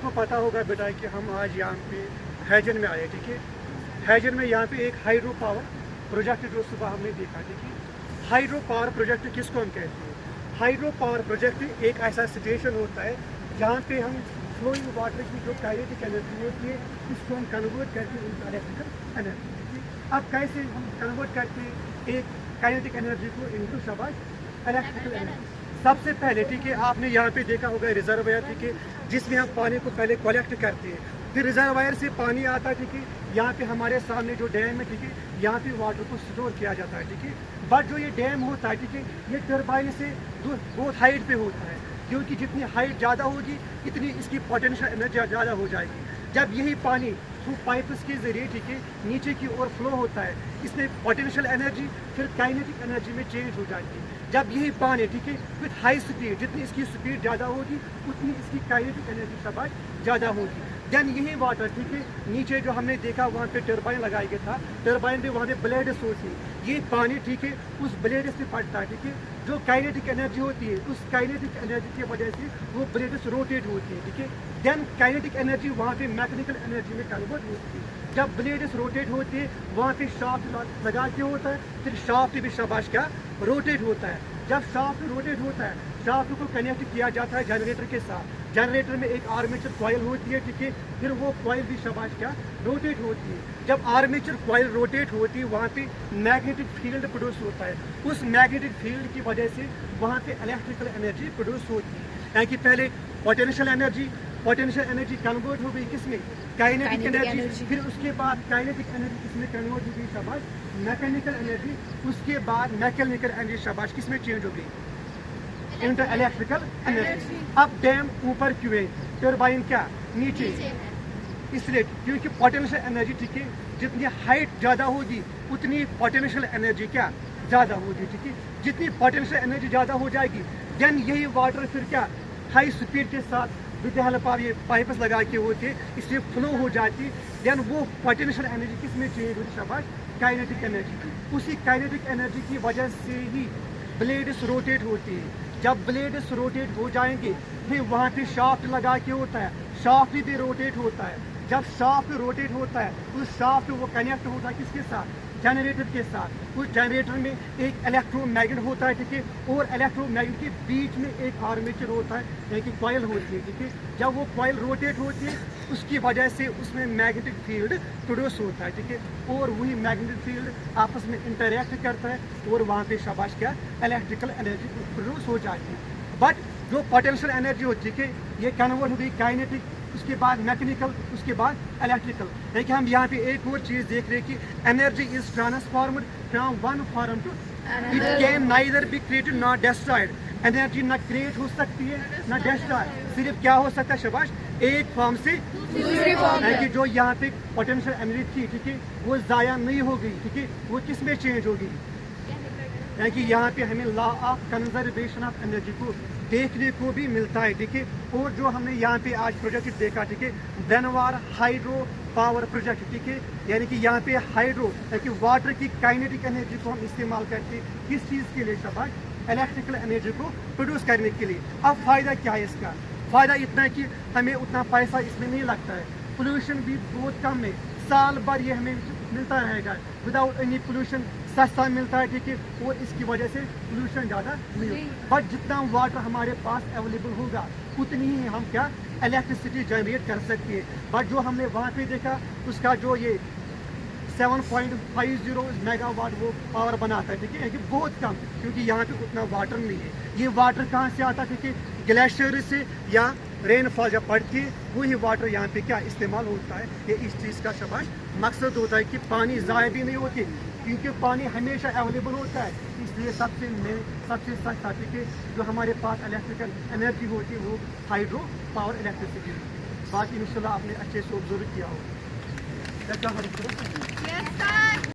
आपको पता होगा बेटा कि हम आज यहाँ पे हैजन में आए, ठीक है। हैजन में यहाँ पे एक हाइड्रो पावर प्रोजेक्ट जो सुबह हमने देखा, ठीक है। हाइड्रो पावर प्रोजेक्ट किसको हम कहते हैं? हाइड्रो पावर प्रोजेक्ट एक ऐसा स्टेशन होता है जहाँ पे हम फ्लोइंग वाटर की जो काइनेटिक एनर्जी होती है इसको हम कन्वर्ट करते हैं into इलेक्ट्रिकल एनर्जी। अब कैसे हम कन्वर्ट करते हैं एक काइनेटिक एनर्जी को इनटू शाबाश इलेक्ट्रिकल एनर्जी? सबसे पहले, ठीक है, आपने यहाँ पे देखा होगा रिजर्वायर, ठीक है, जिसमें हम पानी को पहले कलेक्ट करते हैं, फिर रिजर्वायर से पानी आता है, ठीक है। यहाँ पे हमारे सामने जो डैम है, ठीक है, यहाँ पे वाटर को स्टोर किया जाता है, ठीक है। बट जो ये डैम होता है, ठीक है, ये टर्बाइन से बहुत हाइट पे होता है, क्योंकि जितनी हाइट ज़्यादा होगी इतनी इसकी पोटेंशियल एनर्जी ज़्यादा हो जाएगी। जब यही पानी थ्रू पाइप्स के जरिए, ठीक है, नीचे की ओर फ्लो होता है, इसमें पोटेंशियल एनर्जी फिर काइनेटिक एनर्जी में चेंज हो जाती है। जब यही पानी, ठीक है, विथ हाई स्पीड, जितनी इसकी स्पीड ज़्यादा होगी उतनी इसकी काइनेटिक एनर्जी शाबाश ज़्यादा होगी। देन यही वाटर, ठीक है, नीचे जो हमने देखा वहाँ पे टर्बाइन लगाया गया था, टर्बाइन पे वहाँ पे ब्लेड्स होती है, ये पानी, ठीक है, उस ब्लेड से पड़ता है, ठीक है। जो काइनेटिक एनर्जी होती है उस काइनेटिक एनर्जी की वजह से वो ब्लेड्स रोटेट होती है, ठीक है। देन काइनेटिक एनर्जी वहाँ पे मैकेनिकल एनर्जी में कन्वर्ट होती है। जब ब्लेड्स रोटेट होती है वहाँ पे शाफ्ट लगा के होता है, फिर शाफ्ट भी शाबाश क्या रोटेट होता है। जब शाफ्ट रोटेट होता है, शाफ्ट को कनेक्ट किया जाता है जनरेटर के साथ। जनरेटर में एक आर्मेचर कॉइल होती है, ठीक है, फिर वो कॉइल भी शाबाश क्या रोटेट होती है। जब आर्मेचर कॉइल रोटेट होती है वहाँ पे मैग्नेटिक फील्ड प्रोड्यूस होता है, उस मैग्नेटिक फील्ड की वजह से वहाँ पे इलेक्ट्रिकल एनर्जी प्रोड्यूस होती है। यानी कि पहले पोटेंशियल एनर्जी कन्वर्ट हो गई किसमें? Kinetic energy. फिर उसके बाद काइनेटिक एनर्जी किसमें कन्वर्ट हो गई? शाबाश मैकेनिकल एनर्जी। उसके बाद मैकेनिकल एनर्जी शाबाश किसमें चेंज हो गई? Into electrical energy. अब डैम ऊपर क्यों है, टर्बाइन क्या नीचे? इसलिए क्योंकि पोटेंशियल एनर्जी, ठीक है, जितनी हाइट ज़्यादा होगी उतनी पोटेंशियल एनर्जी क्या ज़्यादा होगी, ठीक है। जितनी पोटेंशियल एनर्जी ज़्यादा हो जाएगी देन यही वाटर फिर क्या हाई स्पीड के साथ विद द हेल्प ऑफ ये पाइप्स लगा के होते हैं, इसलिए फ्लो हो जाती है। देन वो पोटेंशियल एनर्जी किस में चेंज होती है? शाबाश काइनेटिक एनर्जी। उसी काइनेटिक एनर्जी की वजह से ही ब्लेड्स रोटेट होती है। जब ब्लेड्स रोटेट हो जाएंगे फिर वहाँ पे शाफ्ट लगा के होता है, शाफ्ट भी रोटेट होता है। जब शाफ्ट रोटेट होता है उस शाफ्ट वो कनेक्ट होता है किसके साथ? जनरेटर के साथ। उस जनरेटर में एक इलेक्ट्रोमैग्नेट होता है, ठीक है, और इलेक्ट्रोमैग्नेट के बीच में एक आर्मेचर होता है, यानी कि कॉइल होती है, ठीक है। जब वो कॉइल रोटेट होती है उसकी वजह से उसमें मैग्नेटिक फील्ड प्रोड्यूस होता है, ठीक है, और वही मैग्नेटिक फील्ड आपस में इंटरैक्ट करता है और वहाँ पे शाबाश क्या इलेक्ट्रिकल एनर्जी प्रोड्यूस हो जाती है। बट जो पोटेंशियल एनर्जी होती है ये कन्वर्ट हो गई काइनेटिक, उसके बाद मैकेनिकल, उसके बाद इलेक्ट्रिकल। लेकिन हम यहाँ पे एक और चीज़ देख रहे हैं कि energy is transformed from one form to, it can neither be created not destroyed. Energy ना क्रिएट हो सकती है ना डिस्ट्रॉय, सिर्फ क्या हो सकता है? शाबाश एक फॉर्म से दूसरी फॉर्म में। कि जो यहाँ पे पोटेंशियल एनर्जी थी, ठीक है, वो ज़ाया नहीं हो गई, ठीक है, वो किस में चेंज होगी? यानी कि यहाँ पे हमें law of conservation of energy को देखने को भी मिलता है, ठीक है। और जो हमने यहाँ पे आज प्रोजेक्ट देखा, ठीक है, बेनवार हाइड्रो पावर प्रोजेक्ट, ठीक है, यानी कि यहाँ पे हाइड्रो यानी कि वाटर की काइनेटिक एनर्जी को हम इस्तेमाल करते हैं किस चीज़ के लिए? शाबाश इलेक्ट्रिकल एनर्जी को प्रोड्यूस करने के लिए। अब फ़ायदा क्या है इसका? फ़ायदा इतना है कि हमें उतना पैसा इसमें नहीं लगता है, पोल्यूशन भी बहुत कम है, साल भर ये हमें मिलता रहेगा विदाउट एनी पोल्यूशन, सस्ता मिलता है, ठीक है, और इसकी वजह से पोल्यूशन ज़्यादा नहीं होगा। बट जितना वाटर हमारे पास अवेलेबल होगा उतनी ही हम क्या इलेक्ट्रिसिटी जनरेट कर सकते हैं। बट जो हमने वहाँ पे देखा उसका जो ये 7.50 मेगावाट वो पावर बनाता है, ठीक है, कि बहुत कम, क्योंकि यहाँ पे उतना वाटर नहीं है। ये वाटर कहाँ से आता है? ठीक है, ग्लेशियर से या रेनफॉल जब पड़ती है वही वाटर यहाँ पे क्या इस्तेमाल होता है। ये इस चीज़ का शाबाश मकसद होता है कि पानी ज़ाया भी नहीं होती, क्योंकि पानी हमेशा अवेलेबल होता है। इसलिए सबसे सस्ता, ठीक है, जो हमारे पास इलेक्ट्रिकल एनर्जी होती है वो हाइड्रो पावर इलेक्ट्रिसिटी होती है। बाकी इंशाल्लाह आपने अच्छे से ऑब्जर्व किया होगा।